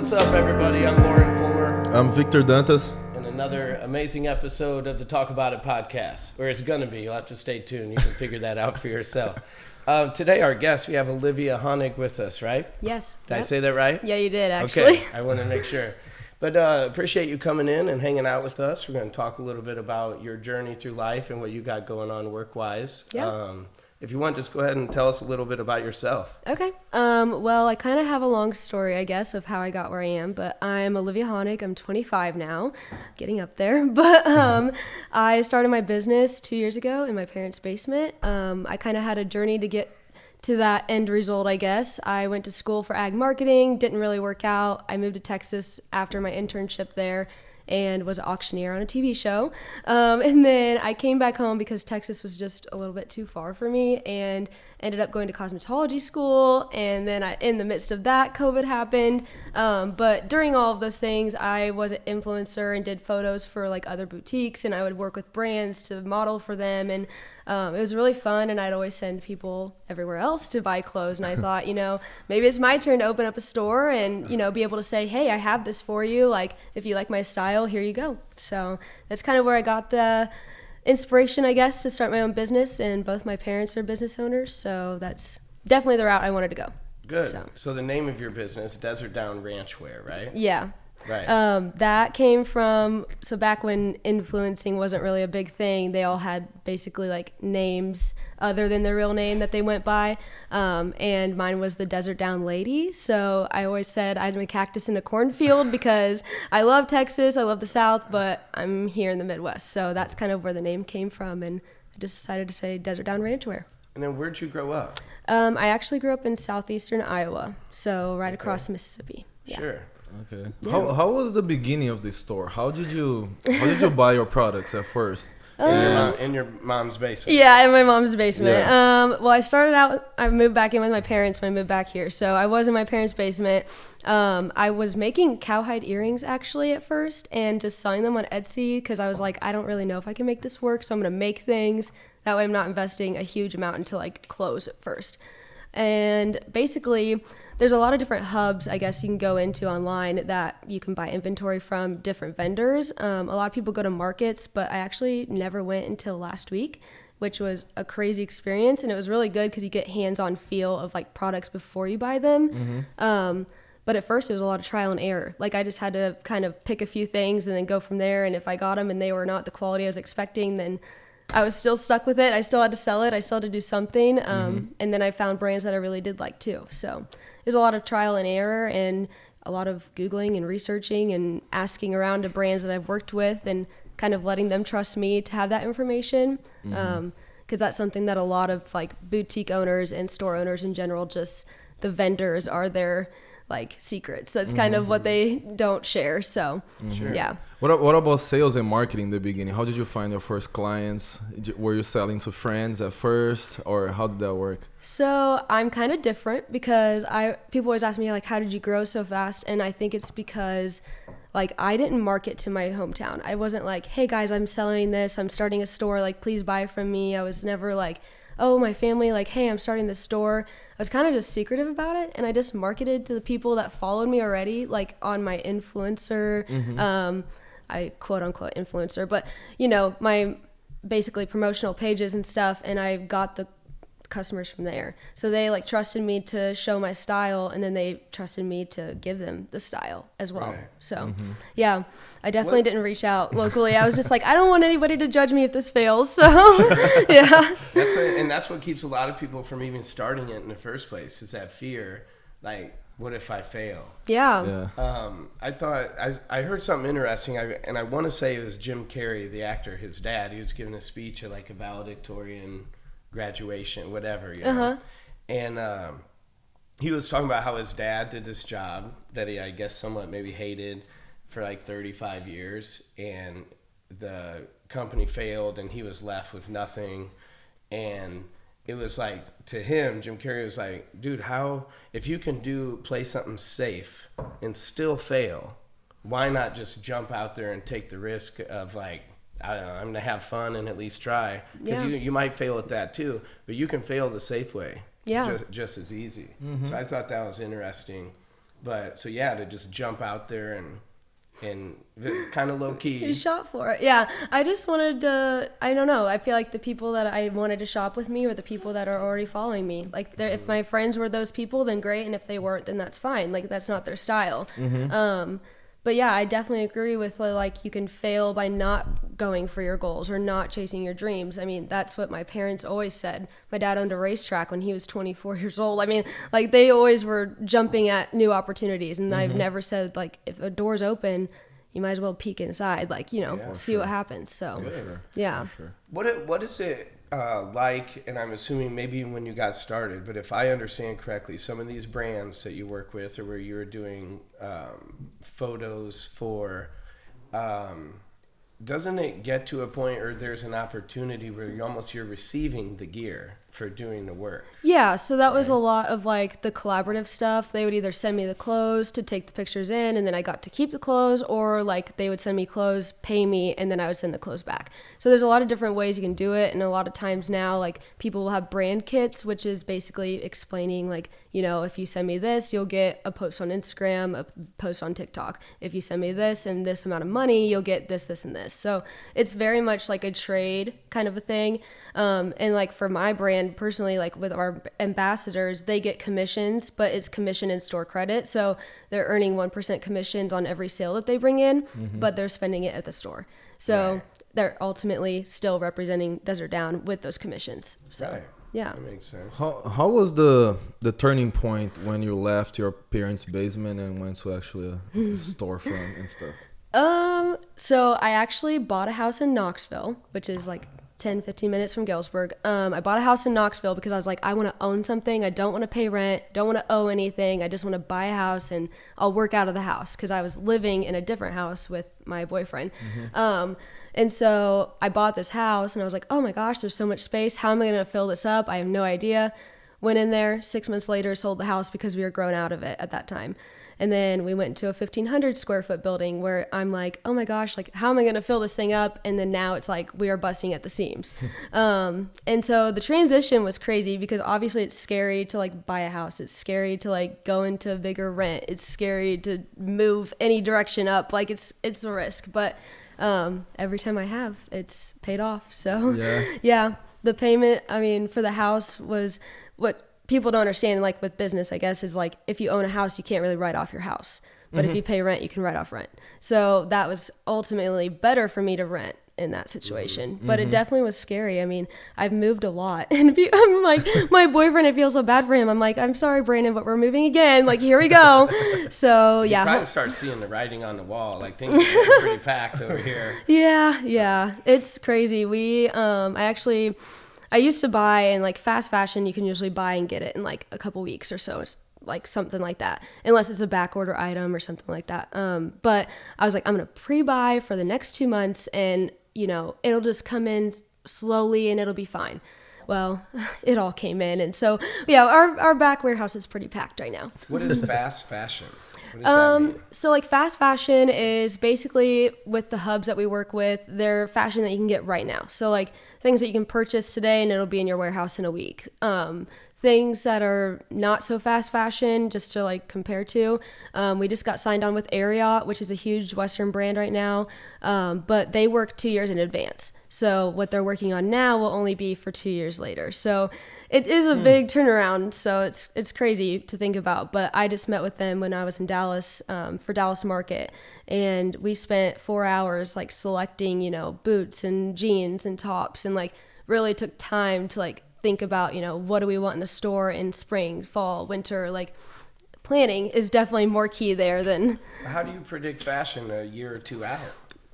What's up, everybody? I'm Lauren Fulmer. I'm Victor Dantas. And another amazing episode of the Talk About It podcast, or it's going to be. You'll have to stay tuned. You can figure that out for yourself. Today, our guest, we have Olivia Hoenig with us, right? Yes. Did I say that right? Yeah, you did, actually. Okay, I want to make sure. But appreciate you coming in and hanging out with us. We're going to talk a little bit about your journey through life and what you got going on work-wise. Yeah. If you want, just go ahead and tell us a little bit about yourself. Okay. Well, I kind of have a long story, I guess, of how I got where I am. But I'm Olivia Hoenig. I'm 25 now, getting up there. But I started my business 2 years ago in my parents' basement. I kind of had a journey to get to that end result, I guess. I went to school for ag marketing, didn't really work out. I moved to Texas after my internship there and was an auctioneer on a TV show. And then I came back home because Texas was just a little bit too far for me and ended up going to cosmetology school. And then in the midst of that, COVID happened. But during all of those things, I was an influencer and did photos for like other boutiques, and I would work with brands to model for them. And it was really fun, and I'd always send people everywhere else to buy clothes. And I thought, maybe it's my turn to open up a store and, be able to say, hey, I have this for you. Like, if you like my style, here you go. So that's kind of where I got the inspiration, I guess, to start my own business. And both my parents are business owners. So that's definitely the route I wanted to go. Good. So the name of your business, Desert Down Ranchwear, right? Yeah. Right. That came from, so back when influencing wasn't really a big thing, they all had basically like names other than their real name that they went by. And mine was the Desert Down Lady. So I always said I'm a cactus in a cornfield because I love Texas, I love the South, but I'm here in the Midwest. So that's kind of where the name came from. And I just decided to say Desert Down Ranchwear. And then where'd you grow up? I actually grew up in southeastern Iowa, so right across Mississippi. Yeah. Sure. Okay. Yeah. How was the beginning of this store? How did you buy your products at first? In your mom's basement. Yeah, in my mom's basement. Yeah. Well, I moved back in with my parents when I moved back here. So I was in my parents' basement. I was making cowhide earrings actually at first and just selling them on Etsy because I was like, I don't really know if I can make this work. So I'm going to make things. That way I'm not investing a huge amount into like clothes at first. And basically, there's a lot of different hubs, I guess, you can go into online that you can buy inventory from different vendors. A lot of people go to markets, but I actually never went until last week, which was a crazy experience. And it was really good because you get hands-on feel of like products before you buy them. Mm-hmm. But at first, it was a lot of trial and error. Like I just had to kind of pick a few things and then go from there. And if I got them and they were not the quality I was expecting, then I was still stuck with it. I still had to sell it. I still had to do something. And then I found brands that I really did like too. So there's a lot of trial and error and a lot of Googling and researching and asking around to brands that I've worked with and kind of letting them trust me to have that information. Because that's something that a lot of like boutique owners and store owners in general, just the vendors are their like secrets. That's kind of what they don't share. So yeah. What about sales and marketing in the beginning? How did you find your first clients? Were you selling to friends at first, or how did that work? So I'm kind of different because people always ask me like, how did you grow so fast? And I think it's because like I didn't market to my hometown. I wasn't like, hey guys, I'm selling this. I'm starting a store. Like, please buy from me. I was never like, oh, my family, like, hey, I'm starting this store. I was kind of just secretive about it. And I just marketed to the people that followed me already, like on my influencer, I quote unquote influencer, but my basically promotional pages and stuff. And I got the customers from there. So they like trusted me to show my style, and then they trusted me to give them the style as well. Right. So yeah, I definitely didn't reach out locally. I was just like, I don't want anybody to judge me if this fails. So yeah. That's what keeps a lot of people from even starting it in the first place, is that fear. Like, what if I fail? Yeah. I thought I heard something interesting, and I want to say it was Jim Carrey, the actor, his dad. He was giving a speech at like a valedictorian graduation, whatever, and he was talking about how his dad did this job that he, I guess, somewhat maybe hated for like 35 years, and the company failed, and he was left with nothing. And it was like, to him, Jim Carrey was like, dude, if you can play something safe and still fail, why not just jump out there and take the risk of like, I don't know, I'm going to have fun and at least try. Because you might fail at that too, but you can fail the safe way just as easy. So I thought that was interesting. But so yeah, to just jump out there and kind of low key. You shop for it. Yeah. I just wanted to, I don't know. I feel like the people that I wanted to shop with me were the people that are already following me. Like if my friends were those people, then great. And if they weren't, then that's fine. Like that's not their style. But yeah, I definitely agree with like you can fail by not going for your goals or not chasing your dreams. I mean, that's what my parents always said. My dad owned a racetrack when he was 24 years old. I mean, like they always were jumping at new opportunities. And I've never said like if a door's open, you might as well peek inside, like, you know, see what happens. So, yeah. What is it like, and I'm assuming maybe when you got started, but if I understand correctly, some of these brands that you work with or where you're doing photos for, doesn't it get to a point or there's an opportunity where you're receiving the gear for doing the work? Yeah, so that was a lot of like the collaborative stuff. They would either send me the clothes to take the pictures in and then I got to keep the clothes, or like they would send me clothes, pay me, and then I would send the clothes back. So there's a lot of different ways you can do it, and a lot of times now like people will have brand kits, which is basically explaining like, you know, if you send me this, you'll get a post on Instagram, a post on TikTok. If you send me this and this amount of money, you'll get this, this, and this. So it's very much like a trade kind of a thing. And like for my brand personally, like with our ambassadors, they get commissions, but it's commission and store credit. So they're earning 1% commissions on every sale that they bring in, but they're spending it at the store. So they're ultimately still representing Desert Down with those commissions. So yeah, that makes sense. How was the turning point when you left your parents' basement and went to actually a storefront and stuff? So I actually bought a house in Knoxville, which is like 10, 15 minutes from Galesburg. I bought a house in Knoxville because I was like, I want to own something. I don't want to pay rent, don't want to owe anything. I just want to buy a house and I'll work out of the house, because I was living in a different house with my boyfriend. And so I bought this house and I was like, oh my gosh, there's so much space. How am I going to fill this up? I have no idea. Went in there, 6 months later, sold the house because we were grown out of it at that time. And then we went into a 1,500 square foot building where I'm like, oh my gosh, like how am I going to fill this thing up? And then now it's like we are busting at the seams. And so the transition was crazy because obviously it's scary to like buy a house. It's scary to like go into bigger rent. It's scary to move any direction up. Like it's a risk. But every time I have, it's paid off. So yeah, the payment, I mean, for the house was what people don't understand, like with business, I guess, is like if you own a house, you can't really write off your house. But if you pay rent, you can write off rent. So that was ultimately better for me to rent in that situation. But it definitely was scary. I mean, I've moved a lot. And I'm like, my boyfriend, I feel so bad for him. I'm like, I'm sorry, Brandon, but we're moving again. Like, here we go. So, yeah. You probably start seeing the writing on the wall. Like, things are getting pretty packed over here. Yeah. It's crazy. I used to buy in like fast fashion, you can usually buy and get it in like a couple weeks or so. It's like something like that, unless it's a back order item or something like that. But I was like, I'm going to pre-buy for the next 2 months and, you know, it'll just come in slowly and it'll be fine. Well, it all came in. And so, yeah, our back warehouse is pretty packed right now. What is fast fashion? What does that mean? So like fast fashion is basically with the hubs that we work with, they're fashion that you can get right now. So like things that you can purchase today and it'll be in your warehouse in a week. Things that are not so fast fashion, just to like compare to, we just got signed on with Ariat, which is a huge Western brand right now, but they work 2 years in advance. So what they're working on now will only be for 2 years later. So it is a big turnaround. So it's crazy to think about. But I just met with them when I was in Dallas for Dallas Market, and we spent 4 hours like selecting, you know, boots and jeans and tops, and like really took time to like think about, you know, what do we want in the store in spring, fall, winter. Like planning is definitely more key there than. How do you predict fashion a year or two out?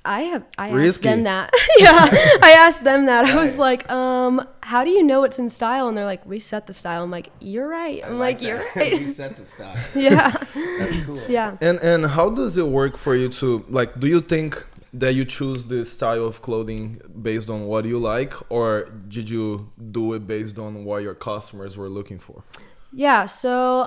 I asked them that. I asked them that. I was like, how do you know what's in style? And they're like, we set the style. I'm like, you're right. I'm like you're right. We set the style. Yeah. That's cool. Yeah. And how does it work for you to, like, do you think that you choose the style of clothing based on what you like, or did you do it based on what your customers were looking for? Yeah, so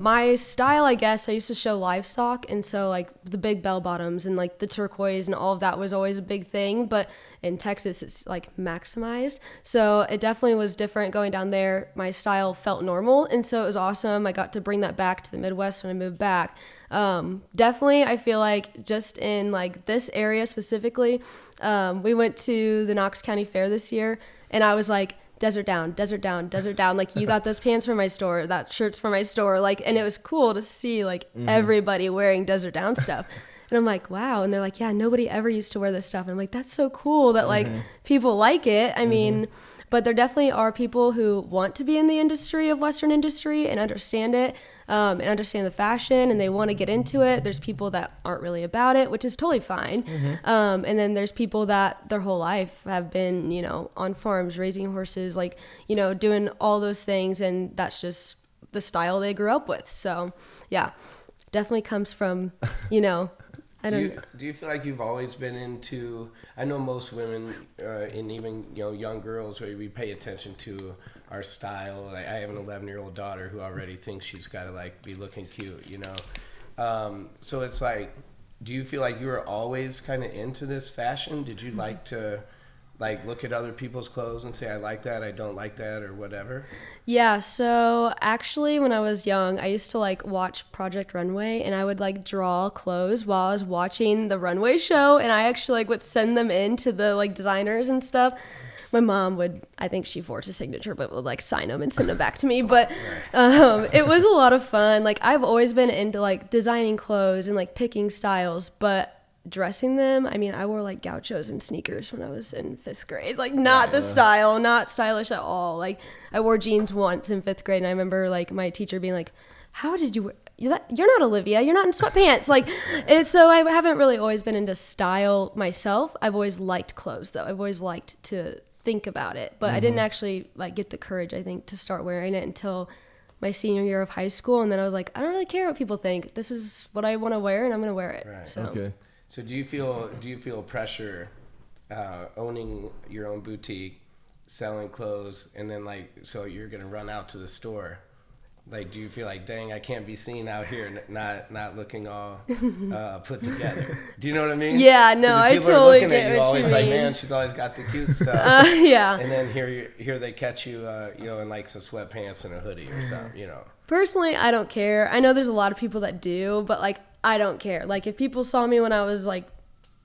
my style, I guess, I used to show livestock, and so like the big bell bottoms and like the turquoise and all of that was always a big thing, but in Texas it's like maximized. So it definitely was different going down there. My style felt normal, and so it was awesome. I got to bring that back to the Midwest when I moved back. Definitely, I feel like just in like this area specifically, we went to the Knox County Fair this year, and I was like, desert down, desert down, desert down. Like, you got those pants from my store, that shirt's from my store. Like, and it was cool to see like everybody wearing desert down stuff. And I'm like, wow. And they're like, yeah, nobody ever used to wear this stuff. And I'm like, that's so cool that like people like it. I mean, but there definitely are people who want to be in the industry of Western industry and understand it, and understand the fashion, and they want to get into it. There's people that aren't really about it, which is totally fine. And then there's people that their whole life have been, you know, on farms, raising horses, like, you know, doing all those things. And that's just the style they grew up with. So yeah, definitely comes from, you know, Do you feel like you've always been into? I know most women, and even, you know, young girls, where we pay attention to our style. Like, I have an 11-year-old daughter who already thinks she's got to like be looking cute, you know. So it's like, do you feel like you were always kind of into this fashion? Did you like to like look at other people's clothes and say, I like that, I don't like that, or whatever? Yeah, so actually when I was young, I used to like watch Project Runway, and I would like draw clothes while I was watching the runway show, and I actually like would send them in to the like designers and stuff. My mom would, I think she forced a signature, but would like sign them and send them back to me. But it was a lot of fun. Like, I've always been into like designing clothes and like picking styles, but dressing them, I mean, I wore like gauchos and sneakers when I was in 5th grade. Like, not the style, not stylish at all. Like, I wore jeans once in 5th grade, and I remember like my teacher being like, how did you wear? You're not Olivia, you're not in sweatpants. Like, and so I haven't really always been into style myself. I've always liked clothes, though. I've always liked to think about it, but I didn't actually like get the courage, I think, to start wearing it until my senior year of high school. And then I was like, I don't really care what people think. This is what I want to wear, and I'm going to wear it. Right. So. Okay. So do you feel pressure owning your own boutique, selling clothes, and then like, so you're gonna run out to the store? Like, do you feel like, dang, I can't be seen out here not looking all put together? Do you know what I mean? Yeah, no, I totally get what always you like, mean. man, she's always got the cute stuff. Yeah. And then here they catch you, you know, in like some sweatpants and a hoodie or something, you know. Personally, I don't care. I know there's a lot of people that do, but like, I don't care. Like, if people saw me when I was like,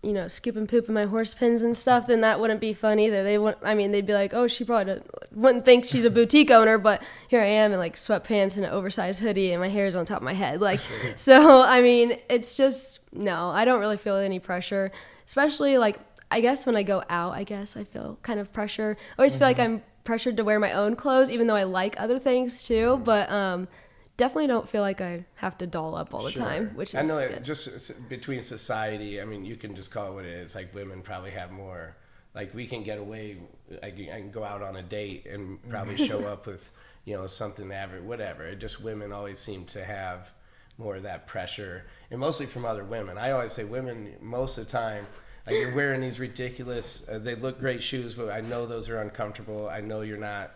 you know, scooping poop in my horse pens and stuff, then that wouldn't be fun either. They'd be like, oh, she probably wouldn't think she's a boutique owner, but here I am in like sweatpants and an oversized hoodie, and my hair's on top of my head. Like, so, I mean, it's just, no, I don't really feel any pressure, especially like, I guess when I go out, I feel kind of pressure. I always feel like I'm pressured to wear my own clothes, even though I like other things too, but, definitely don't feel like I have to doll up all the time, which is I know good. just between society, I mean, you can just call it what it is. Like, women probably have more, like, we can get away, I can go out on a date and probably show up with, you know, something average, whatever. It just, women always seem to have more of that pressure, and mostly from other women. I always say women, most of the time, like, you're wearing these ridiculous, they look great shoes, but I know those are uncomfortable. I know you're not,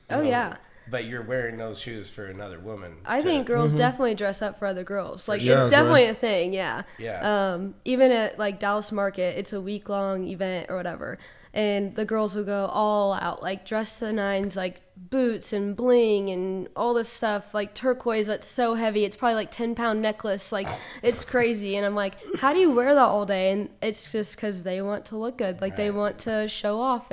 Yeah. But you're wearing those shoes for another woman. I think girls definitely dress up for other girls. Like, sure. it's definitely a thing, yeah. Yeah. Even at like Dallas Market, it's a week-long event or whatever, and the girls will go all out, like dress to the nines, like boots and bling and all this stuff, like turquoise that's so heavy, it's probably like 10-pound necklace, like it's crazy. And I'm like, how do you wear that all day? And it's just because they want to look good, like they want to show off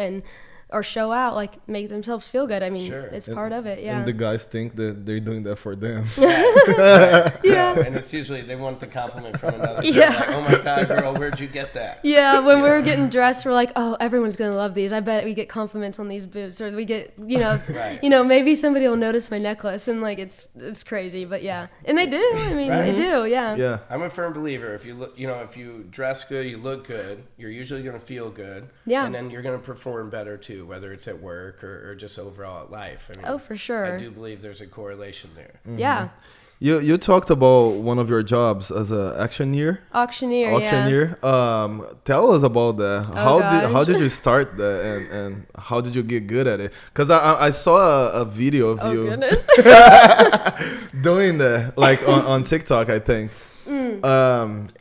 or show out, like make themselves feel good. I mean, it's part of it, yeah. And the guys think that they're doing that for them. Yeah. And it's usually they want the compliment from another girl. Like, oh my God, girl, where'd you get that? Yeah, when we were getting dressed, we're like, oh, everyone's gonna love these. I bet we get compliments on these boots, or we get, you know, maybe somebody will notice my necklace, and like it's crazy, but yeah, and they do. I mean, they do, yeah. Yeah. I'm a firm believer. If you look, you know, if you dress good, you look good, you're usually gonna feel good. Yeah. And then you're gonna perform better too. too, whether it's at work or just overall at life. I mean, Oh, for sure. I do believe there's a correlation there. Yeah. You talked about one of your jobs as an auctioneer. Auctioneer. Tell us about that. Oh, How gosh. did you start that, and how did you get good at it? Because I saw a video of Oh, you goodness. doing that, like on TikTok, I think.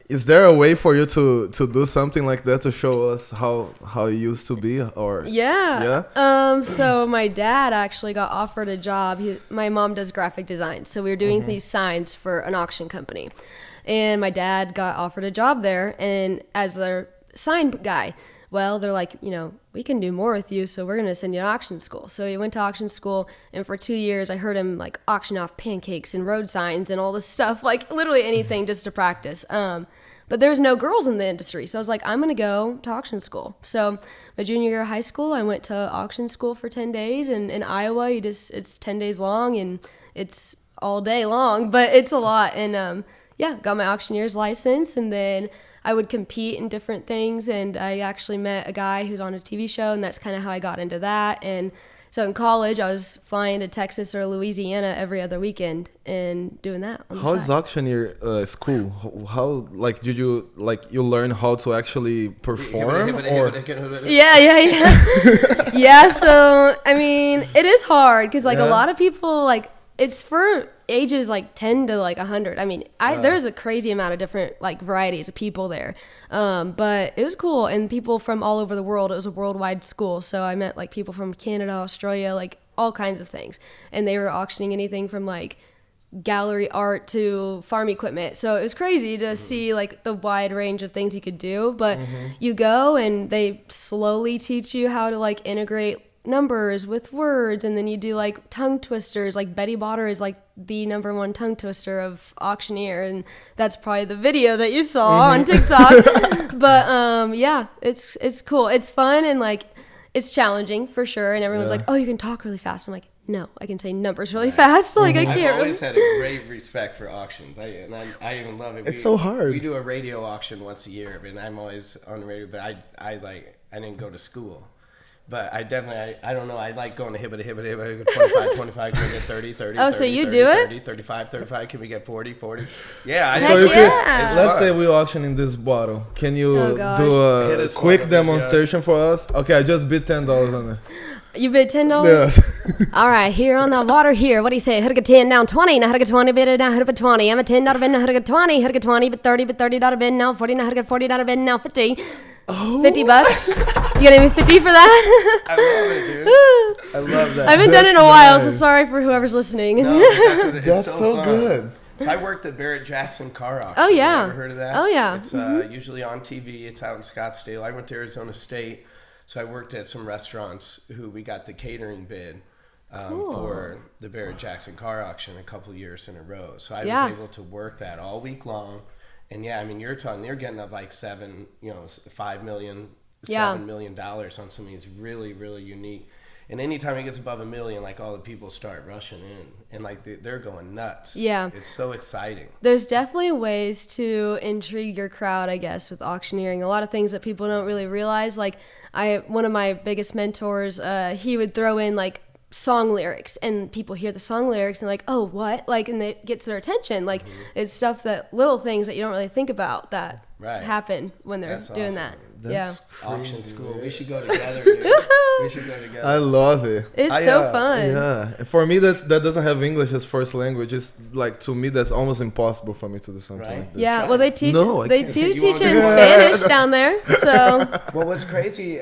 Is there a way for you to do something like that to show us how it used to be, or Yeah. So my dad actually got offered a job. My mom does graphic design, so we were doing these signs for an auction company, and my dad got offered a job there, and as their sign guy. Well, they're like, we can do more with you, so we're going to send you to auction school. So he went to auction school, and for 2 years, I heard him, like, auction off pancakes and road signs and all this stuff, like, literally anything just to practice. But there was no girls in the industry, so I was like, I'm going to go to auction school. So my junior year of high school, I went to auction school for 10 days, and in Iowa, it's 10 days long, and it's all day long, but it's a lot. And, got my auctioneer's license, and then I would compete in different things, and I actually met a guy who's on a TV show, and that's kind of how I got into that. And so in college, I was flying to Texas or Louisiana every other weekend and doing that on the how is side. auctioneer school? How did you you learn how to actually perform? Or Yeah. Yeah, so, I mean, it is hard because, like, a lot of people, like, it's for ages, like, 10 to, like, 100. I mean, there's a crazy amount of different, like, varieties of people there. But it was cool, and people from all over the world. It was a worldwide school, so I met, like, people from Canada, Australia, like, all kinds of things. And they were auctioning anything from, like, gallery art to farm equipment. So it was crazy to see, like, the wide range of things you could do. But you go, and they slowly teach you how to, like, integrate numbers with words, and then you do, like, tongue twisters. Like, Betty Botter is, like, the #1 tongue twister of auctioneer, and that's probably the video that you saw on TikTok. But it's cool, it's fun, and, like, it's challenging for sure. And everyone's like, oh, you can talk really fast. I'm like, no, I can say numbers really fast. Like, I can't. I've always had a great respect for auctions. I even love it. It's so hard. We do a radio auction once a year, and I'm always on the radio. But I didn't go to school. But I definitely, I don't know, I like going to hibba 25, can we get 30, 30, Oh, 30, so you 30, do it? 30, 35, can we get 40? Yeah. So if yeah. let's say we're auctioning this bottle, can you gosh. do Hit a us quick one, demonstration for us? Okay, I just bid $10 on it. You bid $10? Yes. All right, here on the water here. What do you say? How to get 10 down 20? Now how to get 20 bid now how to get 20. I'm a 10 out of bid now how to get 20. How to get 20 but 30 out of bid now 40 now how to get 40 out of bid now 50. Oh. $50. You gonna give me 50 for that? I love it, dude. I love that. I haven't done it in a while, so nice. sorry for whoever's listening. No, it's That's so fun. good. So I worked at Barrett-Jackson Car Auction. Oh, yeah. You ever heard of that? Oh, yeah. It's usually on TV. It's out in Scottsdale. I went to Arizona State, so I worked at some restaurants who we got the catering bid for the Barrett-Jackson Car Auction a couple years in a row. So I was able to work that all week long. And yeah, I mean, you're getting up like $5 million, $7 million on something that's really, really unique. And anytime it gets above $1 million, like, all the people start rushing in, and, like, they're going nuts. Yeah. It's so exciting. There's definitely ways to intrigue your crowd, I guess, with auctioneering. A lot of things that people don't really realize. Like, one of my biggest mentors, he would throw in, like, song lyrics, and people hear the song lyrics and, like, oh, what? Like, and it gets their attention. Like, it's stuff little things that you don't really think about that happen when they're doing awesome. that. That's Auction crazy, school. man. We should go together, dude. We should go together. I love it. It's so fun. Yeah, for me that doesn't have English as first language. It's like, to me, that's almost impossible for me to do something Right? like this. Yeah, well, they teach No, I they can't. do You teach won't it in do it. Spanish down there. So Well, what's crazy,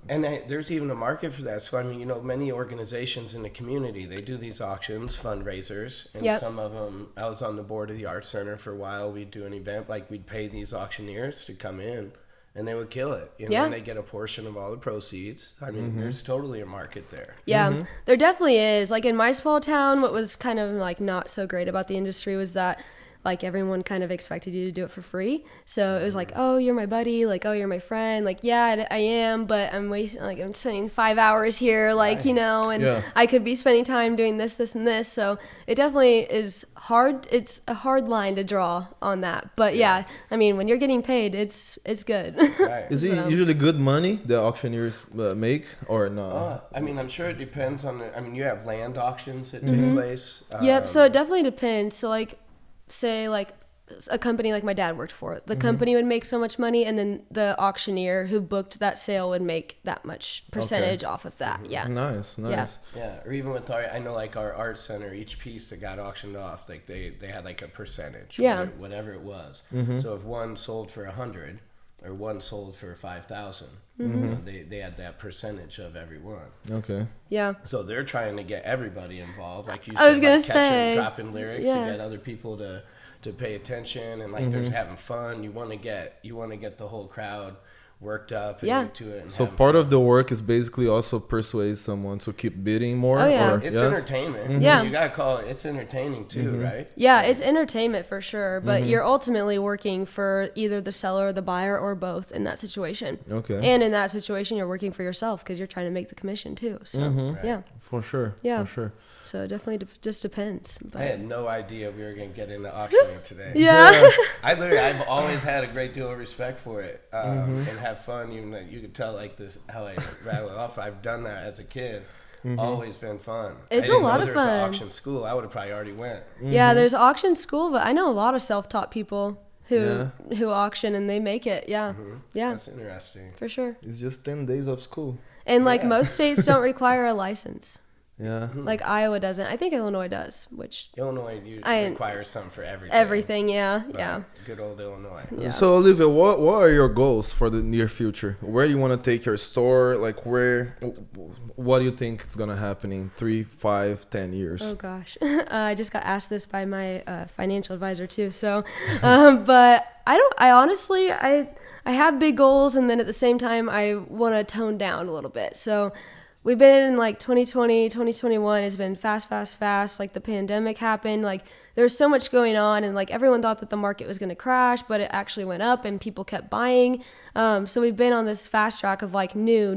there's even a market for that. So, I mean, many organizations in the community, they do these auctions, fundraisers, and some of them, I was on the board of the Art Center for a while. We'd do an event, like, we'd pay these auctioneers to come in, and they would kill it. And they get a portion of all the proceeds. I mean, there's totally a market there. yeah, there definitely is. Like, in my small town, what was kind of, like, not so great about the industry was that, like everyone kind of expected you to do it for free. So it was like, oh, you're my buddy, like, oh, you're my friend, like, yeah, I am, but I'm wasting, like, I'm spending 5 hours here, like, you know, and I could be spending time doing this, and this. So it definitely is hard. It's a hard line to draw on that. But yeah, I mean, when you're getting paid, it's good. Right. Is it usually good money the auctioneers make or no? I mean, I'm sure it depends on I mean, you have land auctions that take place. Yep. So it definitely depends. So like, say like a company like my dad worked for, the company would make so much money, and then the auctioneer who booked that sale would make that much percentage off of that. Yeah. Nice. Yeah, or even with I know like our art center, each piece that got auctioned off, like they had like a percentage. Yeah. Whatever it was. So if one sold for 100 or one sold for 5,000, you know, they had that percentage of every one. Okay. Yeah. So they're trying to get everybody involved, like you said, I was gonna like say, dropping lyrics to get other people to pay attention, and like there's having fun. You want to get the whole crowd worked up into it. And so part of the work is basically also persuade someone to keep bidding more. Oh, yeah. Or, it's entertainment. Yeah. You gotta call it. It's entertaining too, right? Yeah, it's entertainment for sure, but you're ultimately working for either the seller or the buyer or both in that situation. Okay. And in that situation, you're working for yourself because you're trying to make the commission too. So yeah, For sure. Yeah. For sure. so it definitely just depends. But I had no idea we were gonna get into auctioning today. yeah. I've always had a great deal of respect for it, and have fun. Even though you could tell like this how I rattle it off. I've done that as a kid. Always been fun. It's I didn't a lot know of there was fun. an auction school. I would have probably already went. Yeah, there's auction school, but I know a lot of self-taught people who auction and they make it. Yeah. Yeah, That's interesting. for sure. It's just 10 days of school. And like most states don't require a license. Yeah. Like Iowa doesn't. I think Illinois does, which Illinois I- requires something for everything. everything, yeah. Right. Good old Illinois. Yeah. So Olivia, what are your goals for the near future? Where do you want to take your store? Like what do you think is gonna happen in 3, 5, 10 years? Oh gosh, I just got asked this by my financial advisor too. So, but I honestly have big goals, and then at the same time I want to tone down a little bit. So we've been in like 2020, 2021 has been fast. Like the pandemic happened, like there's so much going on, and like everyone thought that the market was going to crash, but it actually went up and people kept buying. So we've been on this fast track of like new,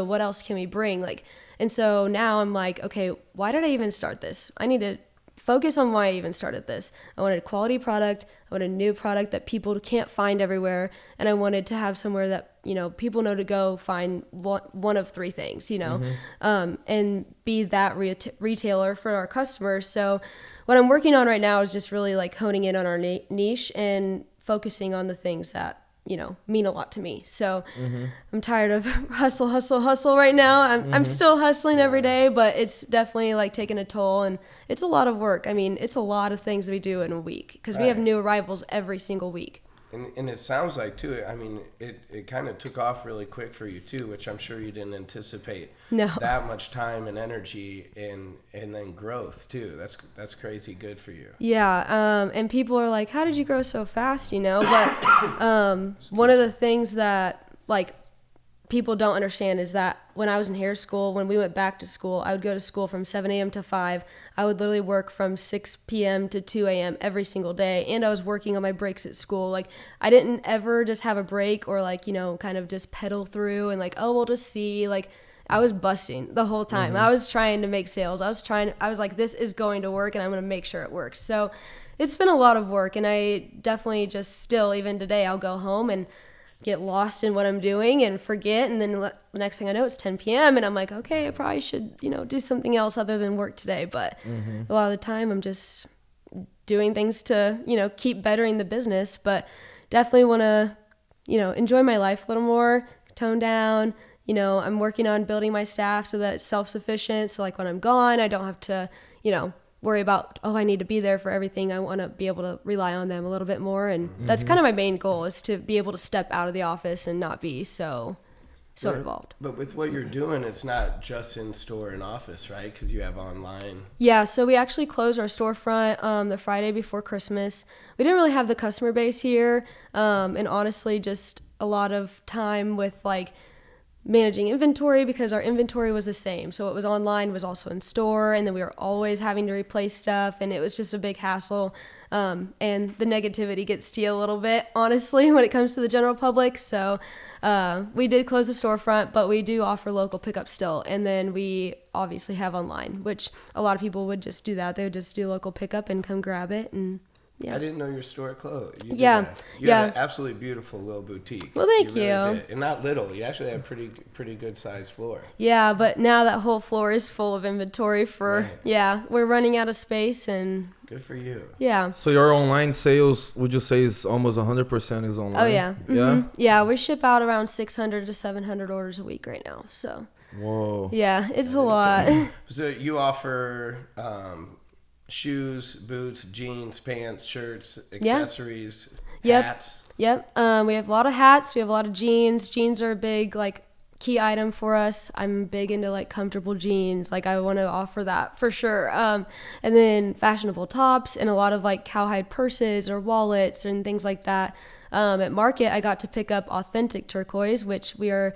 what else can we bring? Like, and so now I'm like, okay, why did I even start this? I need to focus on why I even started this. I wanted a quality product. I wanted a new product that people can't find everywhere. And I wanted to have somewhere that, you know, people know to go find one of 3 things, you know, and be that retailer for our customers. So what I'm working on right now is just really like honing in on our niche and focusing on the things that, you know, mean a lot to me. So I'm tired of hustle right now. I'm still hustling every day, but it's definitely like taking a toll, and it's a lot of work. I mean, it's a lot of things that we do in a week because we have new arrivals every single week. And it sounds like too, I mean, it kind of took off really quick for you too, which I'm sure you didn't anticipate. No. That much time and energy and then growth too. That's crazy good for you. Yeah, and people are like, how did you grow so fast, you know? But one of the things that like people don't understand is that when I was in hair school, when we went back to school, I would go to school from 7 a.m. to 5. I would literally work from 6 p.m. to 2 a.m. every single day. And I was working on my breaks at school. Like, I didn't ever just have a break or, like, you know, kind of just pedal through and, like, oh, we'll just see. Like, I was busting the whole time. I was trying to make sales. I was like, this is going to work, and I'm going to make sure it works. So it's been a lot of work. And I definitely just still, even today, I'll go home and get lost in what I'm doing and forget, and then the next thing I know it's 10 p.m. and I'm like, okay, I probably should, you know, do something else other than work today. But a lot of the time I'm just doing things to, you know, keep bettering the business, but definitely want to, you know, enjoy my life a little more, tone down. You know, I'm working on building my staff so that it's self-sufficient. So like when I'm gone, I don't have to, you know, worry about, oh, I need to be there for everything. I want to be able to rely on them a little bit more. And that's kind of my main goal, is to be able to step out of the office and not be so involved. But with what you're doing, it's not just in store and office, right? Because you have online. Yeah, so we actually closed our storefront the Friday before Christmas. We didn't really have the customer base here. And honestly, just a lot of time with like managing inventory because our inventory was the same. So what was online was also in store, and then we were always having to replace stuff, and it was just a big hassle. And the negativity gets to you a little bit, honestly, when it comes to the general public. So we did close the storefront, but we do offer local pickup still. And then we obviously have online, which a lot of people would just do that. They would just do local pickup and come grab it. And yeah. I didn't know your store closed. You Yeah. You had an absolutely beautiful little boutique. Well, thank really you. did. And not little. You actually have a pretty good sized floor. Yeah, but now that whole floor is full of inventory for, we're running out of space, and Good for you. yeah. So your online sales, would you say, is almost 100% is online? Oh, yeah. Yeah? Yeah, we ship out around 600 to 700 orders a week right now. So, Whoa. yeah, it's a lot. So you offer shoes, boots, jeans, pants, shirts, accessories, hats. Yep. We have a lot of hats. We have a lot of jeans. Jeans are a big, like, key item for us. I'm big into, like, comfortable jeans. Like, I want to offer that for sure. And then fashionable tops and a lot of, like, cowhide purses or wallets and things like that. At Market, I got to pick up authentic turquoise, which we are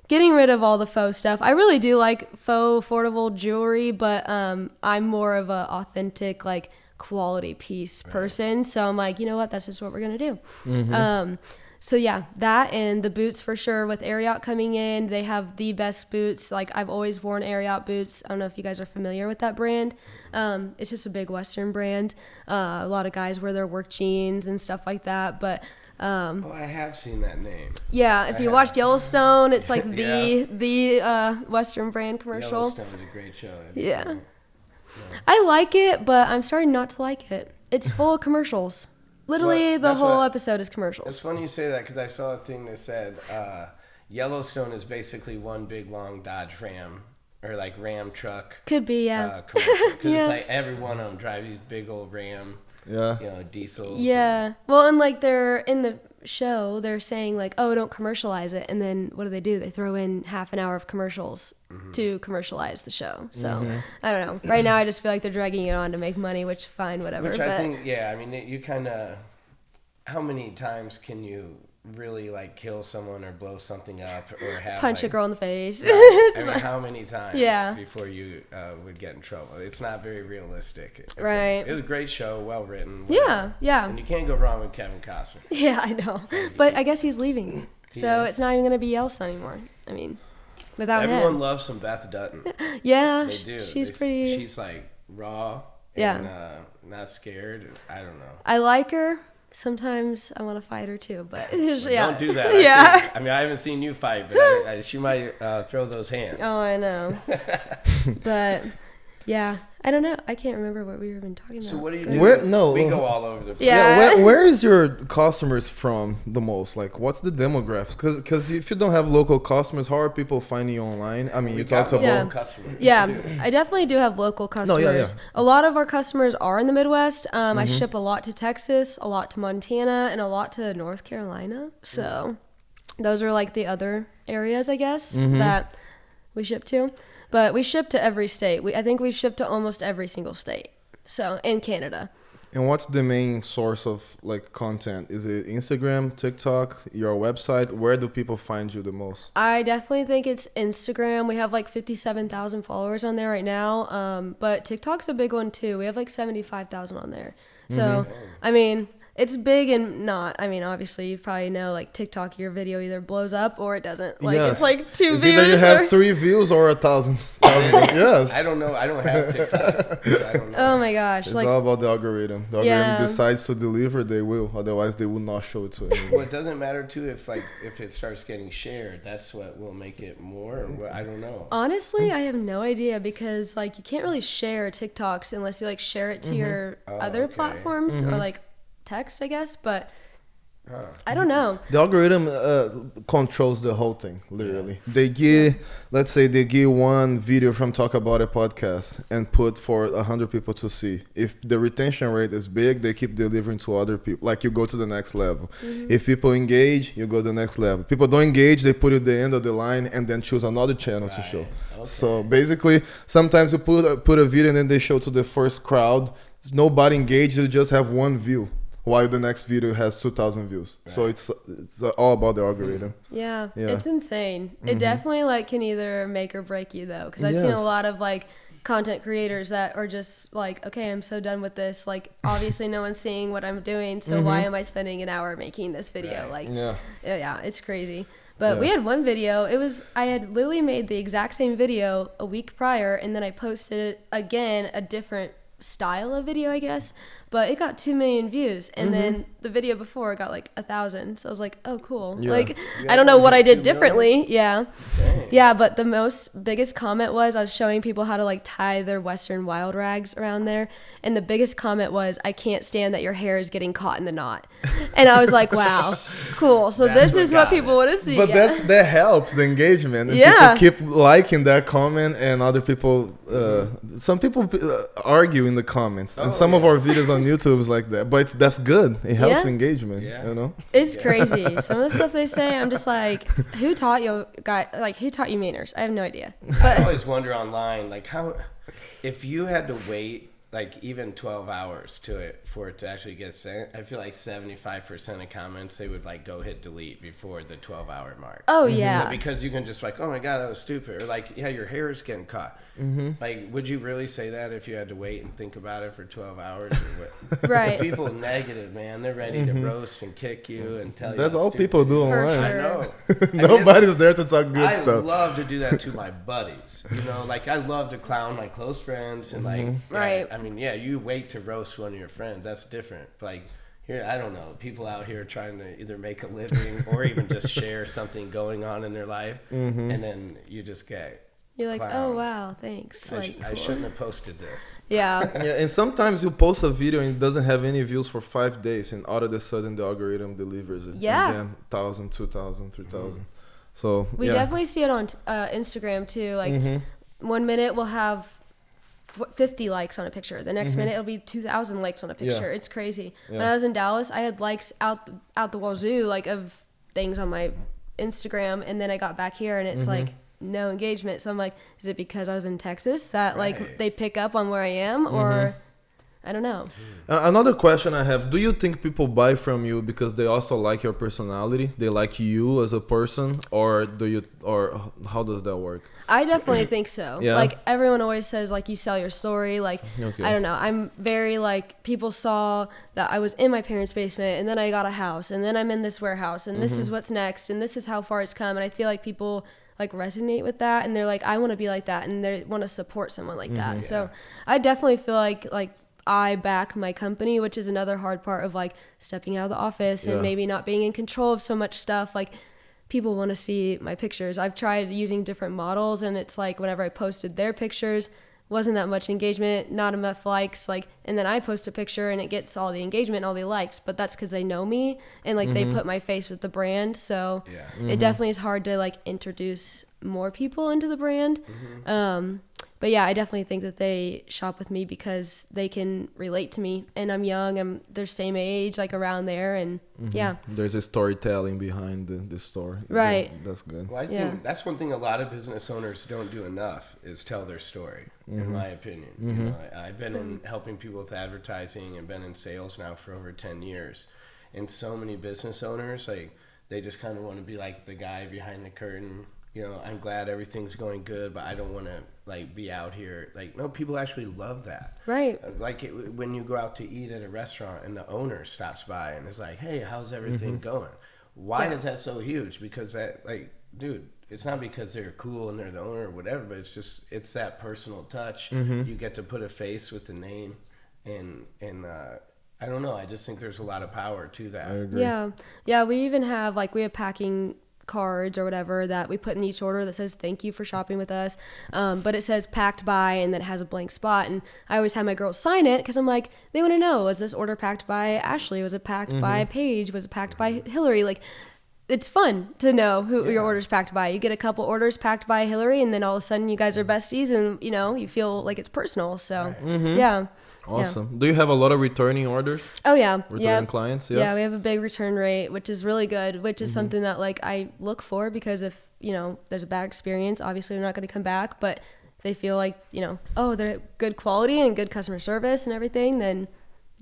getting rid of all the faux stuff. I really do like faux affordable jewelry, but I'm more of a authentic, like, quality piece person. So I'm like, you know what? That's just what we're going to do. So yeah, that and the boots for sure. With Ariat coming in, they have the best boots. Like, I've always worn Ariat boots. I don't know if you guys are familiar with that brand. It's just a big Western brand. A lot of guys wear their work jeans and stuff like that. But I have seen that name. yeah, if you watched Yellowstone, it's like the Western brand commercial. Yellowstone's a great show. Yeah. I like it, but I'm starting not to like it. It's full of commercials. Literally, Well, the that's whole what- episode is commercials. It's funny you say that because I saw a thing that said Yellowstone is basically one big long Dodge Ram or like Ram truck. Could be, yeah. Commercial. Because Yeah. it's like every one of them drive these big old Ram, Yeah. diesels. Yeah. Well, and like they're in the show, they're saying like, oh, don't commercialize it. And then what do? They throw in half an hour of commercials to commercialize the show. So I don't know. Right now, I just feel like they're dragging it on to make money, which fine, whatever. Which but I think, I mean, you kind of, how many times can you really like kill someone or blow something up or have punch like, a girl in the face. I mean, how many times before you would get in trouble? It's not very realistic. Right. It was a great show, well written. Yeah. And you can't go wrong with Kevin Costner. Yeah, I know. But I guess he's leaving. So it's not even going to be Yellowstone anymore. I mean, without Everyone him. loves some Beth Dutton. Yeah. They do. She's pretty. She's like raw. Yeah. And not scared. I don't know. I like her. Sometimes I want to fight her too, but Don't do that. Yeah. I mean, I haven't seen you fight, but she might throw those hands. Oh, I know. But yeah, I don't know. I can't remember what we were even talking about. So what do you But- do? Where- no. We go all over the place. Yeah. Where is your customers from the most? Like, what's the demographics? Because if you don't have local customers, how are people finding you online? I mean, you talked about. Yeah. Customers. Yeah, too. I definitely do have local customers. yeah. A lot of our customers are in the Midwest. I ship a lot to Texas, a lot to Montana, and a lot to North Carolina. So those are like the other areas, I guess, that we ship to. But we ship to every state. I think we've shipped to almost every single state. So, in Canada. And what's the main source of like content? Is it Instagram, TikTok, your website? Where do people find you the most? I definitely think it's Instagram. We have like 57,000 followers on there right now. But TikTok's a big one too. We have like 75,000 on there. So, I mean, it's big and not. I mean, obviously, you probably know like TikTok, your video either blows up or it doesn't. Like, it's like 2 it's views. Either you have or... 3 views or 1,000. Yes. I don't know. I don't have TikTok. So I don't know. Oh my gosh. It's Like, all about the algorithm. The algorithm decides to deliver, they will. Otherwise, they will not show it to anyone. Well, it doesn't matter too if it starts getting shared. That's what will make it more. Or what, I don't know. honestly, I have no idea because like you can't really share TikToks unless you like share it to your other okay. platforms or like text, I guess. But I don't know. The algorithm controls the whole thing, literally. They give, let's say they give one video from Talk About It podcast and put for 100 people to see. If the retention rate is big, they keep delivering to other people. Like you go to the next level. If people engage, you go to the next level. People don't engage, they put it at the end of the line and then choose another channel to show. Okay. So basically, sometimes you put a video and then they show to the first crowd. Nobody engaged, you just have one view. while the next video has 2,000 views. Right. So it's all about the algorithm. Yeah, it's insane. It definitely like can either make or break you though, because I've seen a lot of like content creators that are just like, okay, I'm so done with this. Like, obviously no one's seeing what I'm doing, so why am I spending an hour making this video? Like, yeah, it's crazy. But we had one video, I had literally made the exact same video a week prior, and then I posted it again, a different style of video, I guess, but it got 2 million views, and then the video before got like 1,000. So I was like, oh cool. Like, I don't know what I did differently. Dang. Yeah, but the biggest comment was, I was showing people how to like tie their Western wild rags around there, and the biggest comment was, I can't stand that your hair is getting caught in the knot. And I was like, wow, cool. So this is what people want to see. But that helps the engagement. And people keep liking that comment, and other people, some people argue in the comments, and some of our videos on YouTube is like that. But that's good. It helps engagement. You know, it's crazy. Some of the stuff they say, I'm just like, who taught you, who taught you manners? I have no idea. But I always wonder online, like, how, if you had to wait like even 12 hours for it to actually get sent, I feel like 75% of comments, they would like go hit delete before the 12-hour mark. Oh yeah. But because you can just like, oh my god, that was stupid, or like, yeah, your hair is getting caught. Like, would you really say that if you had to wait and think about it for 12 hours? Right. People negative, man. They're ready to roast and kick you and tell you. That's all people do online. Sure. I know. Nobody's there to talk good stuff. I love to do that to my buddies. You know, like, I love to clown my close friends and like, right. I mean, yeah, you wait to roast one of your friends. That's different. Like, here, I don't know, people out here trying to either make a living or even just share something going on in their life, and then you just get. You're like, clowned. oh wow, thanks. I shouldn't have posted this. Yeah. And sometimes you post a video and it doesn't have any views for 5 days, and all of a sudden the algorithm delivers it. Yeah. And then 1,000, 2,000, 3,000. So we definitely see it on Instagram too. Like 1 minute we'll have 50 likes on a picture. The next minute it'll be 2,000 likes on a picture. It's crazy. When I was in Dallas, I had likes out the wazoo, like, of things on my Instagram, and then I got back here and it's like no engagement. So I'm like, is it because I was in Texas that like they pick up on where I am, or I don't know. Another question I have: do you think people buy from you because they also like your personality? They like you as a person, or how does that work? I definitely think so. Yeah. Like, everyone always says, like, you sell your story. Like, I don't know. I'm very, like, people saw that I was in my parents' basement, and then I got a house, and then I'm in this warehouse, and this is what's next, and this is how far it's come. And I feel like people like resonate with that, and they're like, I want to be like that, and they want to support someone like that. So I definitely feel like I back my company, which is another hard part of like stepping out of the office and maybe not being in control of so much stuff. Like, people want to see my pictures. I've tried using different models, and it's like whenever I posted their pictures, wasn't that much engagement, not enough likes, like, and then I post a picture and it gets all the engagement and all the likes, but that's because they know me and like they put my face with the brand. So it definitely is hard to like introduce more people into the brand. But yeah, I definitely think that they shop with me because they can relate to me, and I'm young, they're same age, like around there, and there's a storytelling behind the store. Right. That's good. Well, I think that's one thing a lot of business owners don't do enough is tell their story, in my opinion. You know, I've been in helping people with advertising and been in sales now for over 10 years, and so many business owners, like, they just kind of want to be like the guy behind the curtain. You know, I'm glad everything's going good, but I don't want to like be out here. Like, no, people actually love that. Right. Like when you go out to eat at a restaurant and the owner stops by and is like, hey, how's everything going? Why is that so huge? Because that, like, dude, it's not because they're cool and they're the owner or whatever, but it's that personal touch. You get to put a face with the name, and I don't know. I just think there's a lot of power to that. I agree. Yeah. We even have we have packing cards or whatever that we put in each order that says thank you for shopping with us, but it says packed by, and then it has a blank spot, and I always have my girls sign it because I'm like, they want to know, was this order packed by Ashley, was it packed by Paige, was it packed by Hillary? Like, it's fun to know who your order's packed by. You get a couple orders packed by Hillary, and then all of a sudden you guys are besties, and you know, you feel like it's personal. So Awesome. Do you have a lot of returning orders? Oh yeah. Returning clients? Yes. Yeah, we have a big return rate, which is really good, which is something that like I look for, because if, you know, there's a bad experience, obviously they're not going to come back, but if they feel like, you know, oh, they're good quality and good customer service and everything, then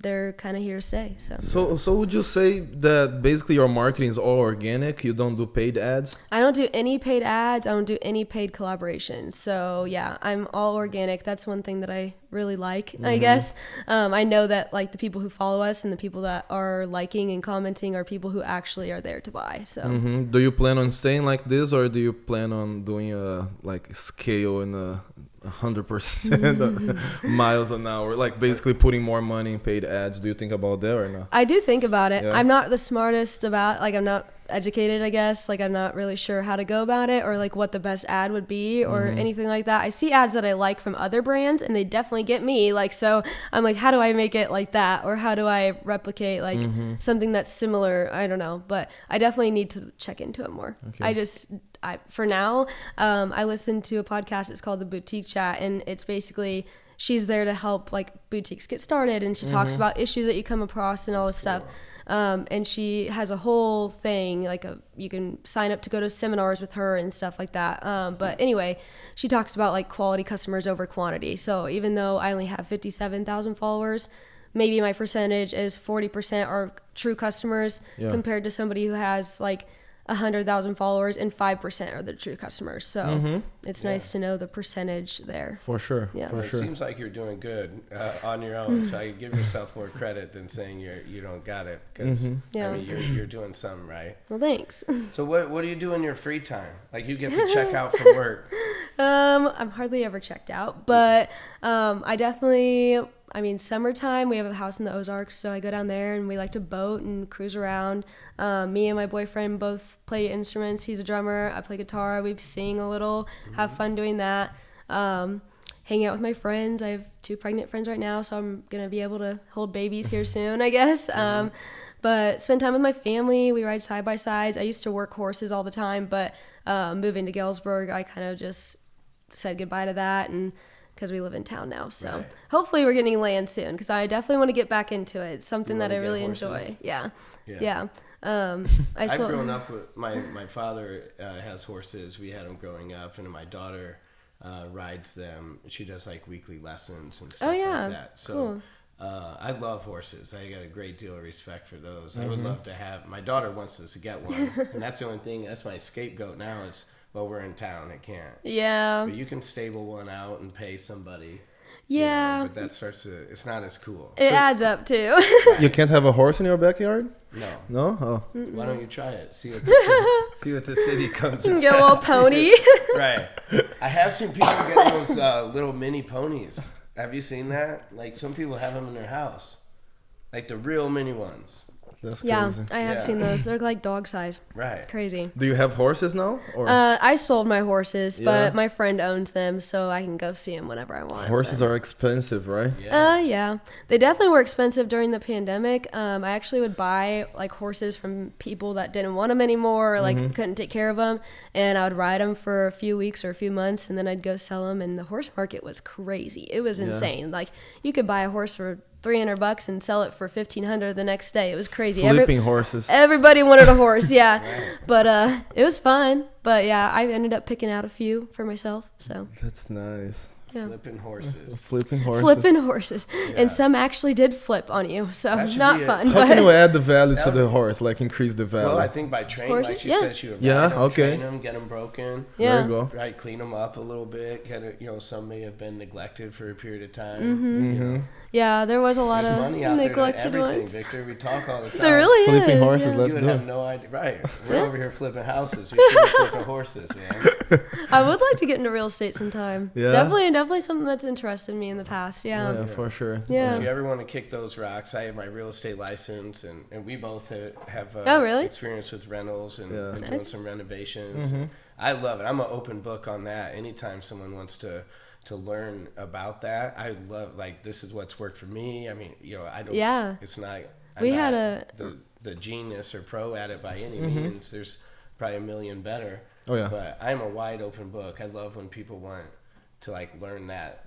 they're kind of here to stay. So would you say that basically your marketing is all organic? You don't do paid ads? I don't do any paid ads. I don't do any paid collaborations. So yeah, I'm all organic. That's one thing that I really like, I guess. I know that like the people who follow us and the people that are liking and commenting are people who actually are there to buy. So Do you plan on staying like this, or do you plan on doing a like scale in a 100% miles an hour, like basically putting more money in paid ads? Do you think about that or not? I do think about it. Yeah. I'm not the smartest about, like, I'm not educated, I guess. Like, I'm not really sure how to go about it or like what the best ad would be or anything like that. I see ads that I like from other brands and they definitely get me. Like, so I'm like, how do I make it like that? Or how do I replicate like something that's similar? I don't know, but I definitely need to check into it more. Okay. For now, I listen to a podcast. It's called The Boutique Chat, and it's basically she's there to help like boutiques get started, and she talks about issues that you come across and all this stuff. And she has a whole thing like you can sign up to go to seminars with her and stuff like that. But anyway, she talks about like quality customers over quantity. So even though I only have 57,000 followers, maybe my percentage is 40% are true customers compared to somebody who has like 100,000 followers and 5% are the true customers. So it's nice to know the percentage there. For sure. Yeah. For It sure. seems like you're doing good on your own, so I give yourself more credit than saying you don't got it, because Yeah. I mean you're doing something right. Well, thanks. So what do you do in your free time? Like you get to check out from work. I'm hardly ever checked out, but I mean, summertime, we have a house in the Ozarks, so I go down there and we like to boat and cruise around. Me and my boyfriend both play instruments. He's a drummer. I play guitar. We sing a little, have fun doing that. Hang out with my friends. I have 2 pregnant friends right now, so I'm going to be able to hold babies here soon, I guess. But spend time with my family. We ride side-by-sides. I used to work horses all the time, but moving to Galesburg, I kind of just said goodbye to that, and because we live in town now. So hopefully we're getting land soon, because I definitely want to get back into it. It's something that I really enjoy. Yeah. I've grown up with my father has horses. We had them growing up, and my daughter rides them. She does like weekly lessons and stuff like that. So cool. I love horses. I got a great deal of respect for those. I would love to have. My daughter wants us to get one, and that's the only thing. That's my scapegoat now. Is well, we're in town. I can't. Yeah. But you can stable one out and pay somebody. Yeah. You know, but that starts to. It's not as cool. It adds up too. You can't have a horse in your backyard? No. No? Oh. Why don't you try it? See what the city comes. You can get a little pony. Right. I have seen people get those little mini ponies. Have you seen that? Like some people have them in their house, like the real mini ones. That's Yeah, crazy. I have seen those. They're like dog size. Right. Crazy. Do you have horses now? Or I sold my horses, Yeah. but my friend owns them, so I can go see them whenever I want. horses are expensive, right? Yeah. They definitely were expensive during the pandemic. I actually would buy like horses from people that didn't want them anymore, or like couldn't take care of them, and I would ride them for a few weeks or a few months, and then I'd go sell them. And the horse market was crazy. It was insane. Like you could buy a horse for $300 and sell it for $1,500 the next day. It was crazy. Flipping horses. Everybody wanted a horse, yeah. But it was fun. But yeah, I ended up picking out a few for myself. So That's nice. yeah. Flipping horses. Flipping horses. Flipping horses. And some actually did flip on you. So That should not be it. fun. How can you But add the value to the horse? Like increase the value? Well, I think by training, Horses? like she Yeah. said, she would Yeah, ride them, okay. train them, get them broken. yeah. There you go. Right, clean them up a little bit. Some may have been neglected for a period of time. Mm-hmm. Yeah, there was a lot There's of money out there to neglected everything, ones. Victor. We talk all the time. There really Flipping is. horses, yeah. let's You do would it. have no idea. Right. We're over here flipping houses. We should be flipping horses, man. I would like to get into real estate sometime. Yeah? Definitely something that's interested me in the past. Yeah, Yeah. for sure. Yeah. If you ever want to kick those rocks, I have my real estate license, and we both have Oh, really? experience with rentals and, Yeah. and doing some renovations. I love it. I'm an open book on that. Anytime someone wants to learn about that, I love, like, this is what's worked for me. I mean, I don't. Yeah. It's not. We I'm had not the genius or pro at it by any means. There's probably a million better. Oh, yeah. But I'm a wide open book. I love when people want to like learn that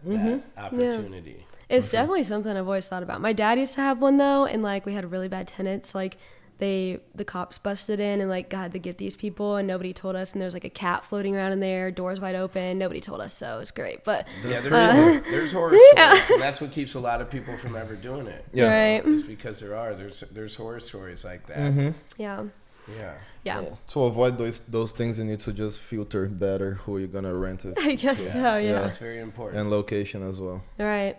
opportunity. It's definitely something I've always thought about. My dad used to have one though, and like we had really bad tenants. Like the cops busted in and like had to get these people, and nobody told us, and there's like a cat floating around in there, doors wide open, nobody told us, so it was great. But yeah, there's horror stories, and that's what keeps a lot of people from ever doing it. Right. Is because there's horror stories like that. Yeah. To avoid those things, you need to just filter better who you're gonna rent it. I guess so. Yeah. That's very important. And location as well. Right.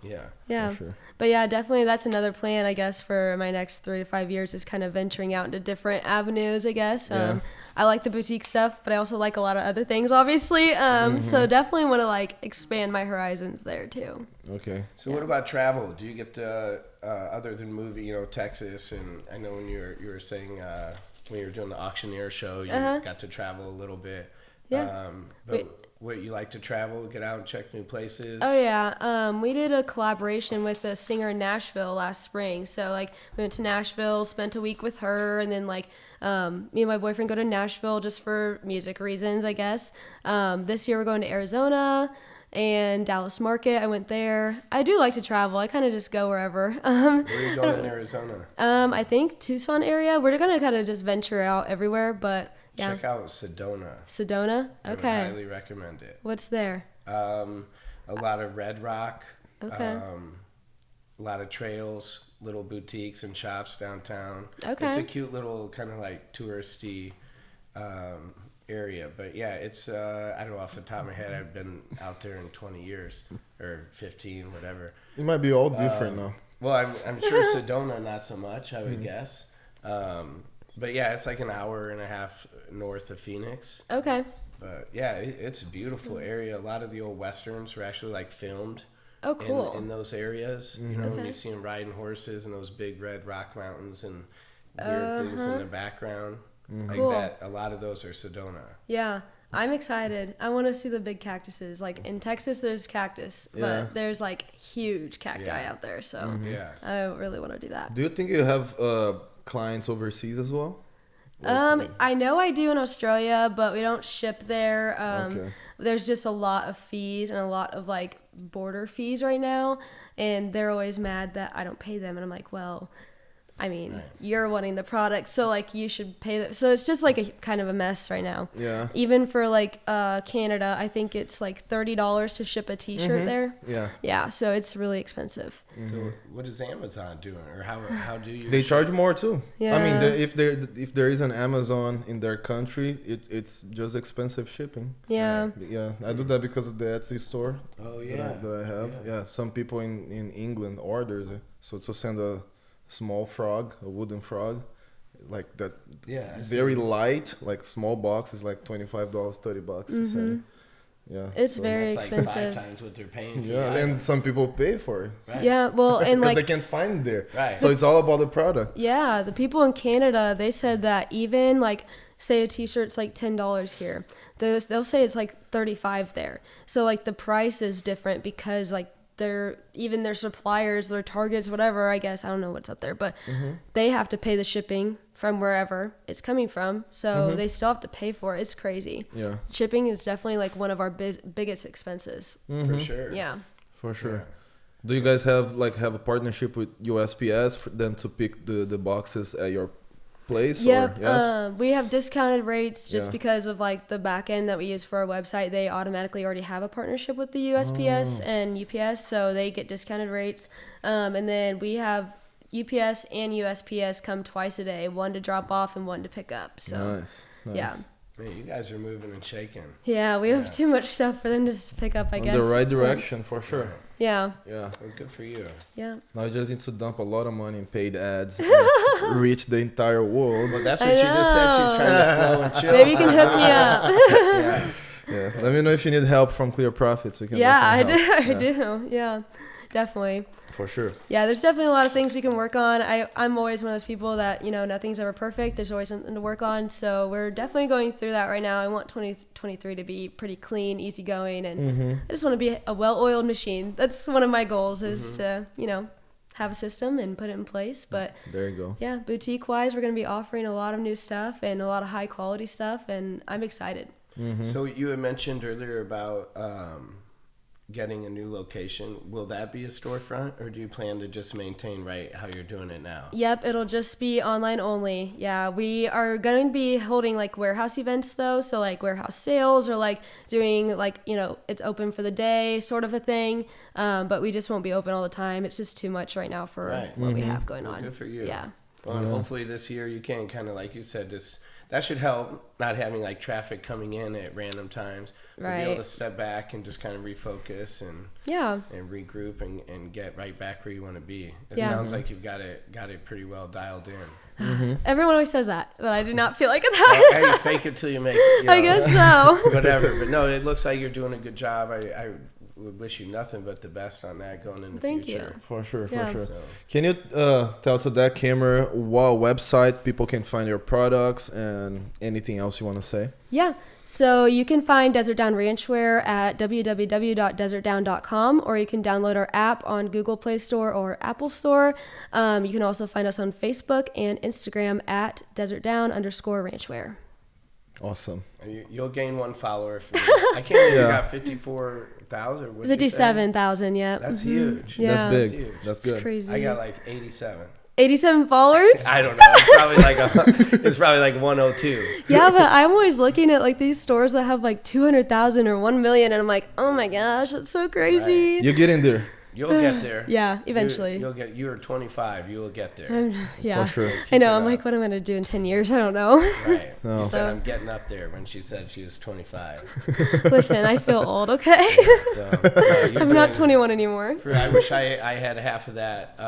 Yeah. For sure. But yeah, definitely that's another plan, I guess, for my next 3 to 5 years is kind of venturing out into different avenues, I guess. I like the boutique stuff, but I also like a lot of other things, obviously. So definitely want to like expand my horizons there too. Okay. So what about travel? Do you get to, other than movie, Texas, and I know when you were saying when you were doing the auctioneer show, you got to travel a little bit. Yeah. But what you like to travel, get out and check new places? Oh yeah, we did a collaboration with a singer in Nashville last spring. So like we went to Nashville, spent a week with her, and then like me and my boyfriend go to Nashville just for music reasons, I guess. This year we're going to Arizona and Dallas Market. I went there. I do like to travel. I kind of just go wherever. Where are you going in Arizona? I think Tucson area. We're gonna kind of just venture out everywhere, but. Yeah. Check out Sedona. Sedona? Okay. I would highly recommend it. What's there? A lot of red rock. Okay. A lot of trails, little boutiques and shops downtown. Okay. It's a cute little kind of like touristy area. But yeah, it's, I don't know, off the top of my head, I've been out there in 20 years or 15, whatever. It might be all different now. Well, I'm sure Sedona, not so much, I would guess. But yeah, it's like an hour and a half north of Phoenix. Okay. But yeah, it's a beautiful area. A lot of the old westerns were actually like filmed. Oh, cool. In those areas, when you see them riding horses and those big red rock mountains and weird things in the background, like Cool. that. A lot of those are Sedona. Yeah, I'm excited. I want to see the big cactuses. Like in Texas, there's cactus, but there's like huge cacti out there. So Yeah. I really want to do that. Do you think you have clients overseas as well? I know I do in Australia, but we don't ship there. Okay. There's just a lot of fees and a lot of like border fees right now, and they're always mad that I don't pay them, and I'm like, well, I mean, you're wanting the product, so like you should pay them. So it's just like a kind of a mess right now. Yeah. Even for like Canada, I think it's like $30 to ship a T-shirt there. Yeah. Yeah, so it's really expensive. So what is Amazon doing, or how do you? They charge more too. Yeah. I mean, if there is an Amazon in their country, it's just expensive shipping. Yeah. Yeah, I do that because of the Etsy store. Oh yeah. That I have. Yeah, some people in England orders it. So to send a small frog, a wooden frog, like that. Yeah. Very light, like small box is like $25, $30 to send. Yeah. It's very That's expensive. like 5 times what they're paying for. Yeah, and some people pay for it. Right. Yeah, well, and Because like they can't find it there. Right. So it's all about the product. yeah, the people in Canada, they said that even like say a T-shirt's like $10 here, they'll say it's like $35 there. So like the price is different because like their suppliers, their Targets, whatever, I guess, I don't know what's up there, but they have to pay the shipping from wherever it's coming from. So they still have to pay for it. It's crazy. Yeah. Shipping is definitely like one of our biggest expenses. For sure. Yeah. For sure. Do you guys have a partnership with USPS for them to pick the boxes at your place? Yep. Or, yes? We have discounted rates just Yeah. because of like the back end that we use for our website. They automatically already have a partnership with the USPS and UPS, so they get discounted rates. And then we have UPS and USPS come twice a day, one to drop off and one to pick up. So Nice. yeah. Man, you guys are moving and shaking. Yeah, we have too much stuff for them to just pick up, I In guess. the right direction, for sure. Yeah. Yeah. Well, good for you. Yeah. Now you just need to dump a lot of money in paid ads and reach the entire world. Well, that's what she just said. She's trying to slow and chill. Maybe you can hook me up. Yeah. Yeah. Let me know if you need help from Clear Profits. We can Yeah, I do. definitely help. I do. Yeah, definitely. For sure. Yeah, there's definitely a lot of things we can work on. I'm always one of those people that, nothing's ever perfect. There's always something to work on. So we're definitely going through that right now. I want 2023 to be pretty clean, easygoing, and I just want to be a well-oiled machine. That's one of my goals is to, have a system and put it in place. But There you go. yeah, boutique-wise, we're going to be offering a lot of new stuff and a lot of high-quality stuff, and I'm excited. So you had mentioned earlier about getting a new location, will that be a storefront, or do you plan to just maintain right how you're doing it now? Yep, it'll just be online only. Yeah, we are going to be holding like warehouse events though, so like warehouse sales or like doing like, you know, it's open for the day sort of a thing, but we just won't be open all the time. It's just too much right now for what we have going on. Good for you. Yeah. Well, and hopefully this year you can kind of, like you said, just that should help, not having like traffic coming in at random times. Right. Be able to step back and just kind of refocus and regroup and get right back where you want to be. It sounds like you've got it pretty well dialed in. Everyone always says that, but I do not feel like that. Well, hey, fake it till you make it. You know, I guess so. Whatever. But no, it looks like you're doing a good job. I would wish you nothing but the best on that going in the future. You. For sure. So. Can you tell to that camera what website people can find your products and anything else you want to say? Yeah. So you can find Desert Down Ranchwear at www.desertdown.com, or you can download our app on Google Play Store or Apple Store. You can also find us on Facebook and Instagram at desertdown_ranchwear. Awesome. You'll gain one follower. I can't believe you got 54,000. 57,000, yeah. That's huge. Yeah. That's big. Huge. That's good. It's crazy. I got like 87. 87 followers? I don't know. It's probably like 102. Yeah, but I'm always looking at like these stores that have like 200,000 or 1 million, and I'm like, oh my gosh, that's so crazy. Right. You're getting there. You'll get there. Yeah, eventually. You're 25. You will get there. Yeah. For sure. I know. I'm like, what am I going to do in 10 years? I don't know. Right. No. You said I'm getting up there when she said she was 25. Listen, I feel old, okay? I'm not 21 anymore. I wish I had half of that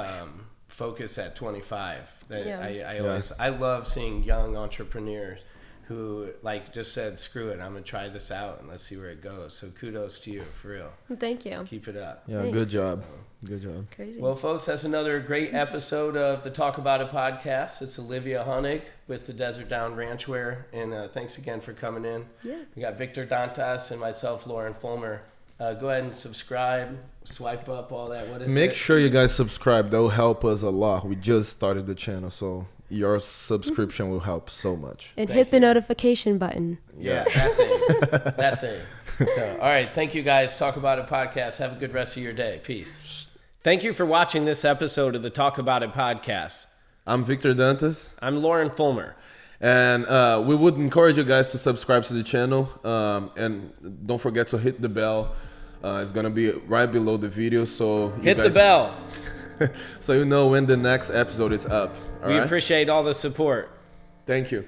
focus at 25. I love seeing young entrepreneurs who like just said, screw it, I'm gonna try this out and let's see where it goes. So kudos to you, for real. Thank you. Keep it up. Yeah, Thanks. good job. Good job. Crazy. Well, folks, that's another great episode of the Talk About It podcast. It's Olivia Hoenig with the Desert Down Ranchwear, and thanks again for coming in. Yeah. We got Victor Dantas and myself, Lauren Fulmer. Go ahead and subscribe, swipe up, all that. What is Make sure you guys subscribe. That will help us a lot. We just started the channel, so your subscription will help so much. And hit the notification button. Yeah, that thing. So, all right, thank you guys. Talk About It podcast. Have a good rest of your day. Peace. Thank you for watching this episode of the Talk About It podcast. I'm Victor Dantas. I'm Lauren Fulmer. And we would encourage you guys to subscribe to the channel. And don't forget to hit the bell. It's going to be right below the video. So hit the bell. So you know when the next episode is up. We appreciate all the support. Thank you.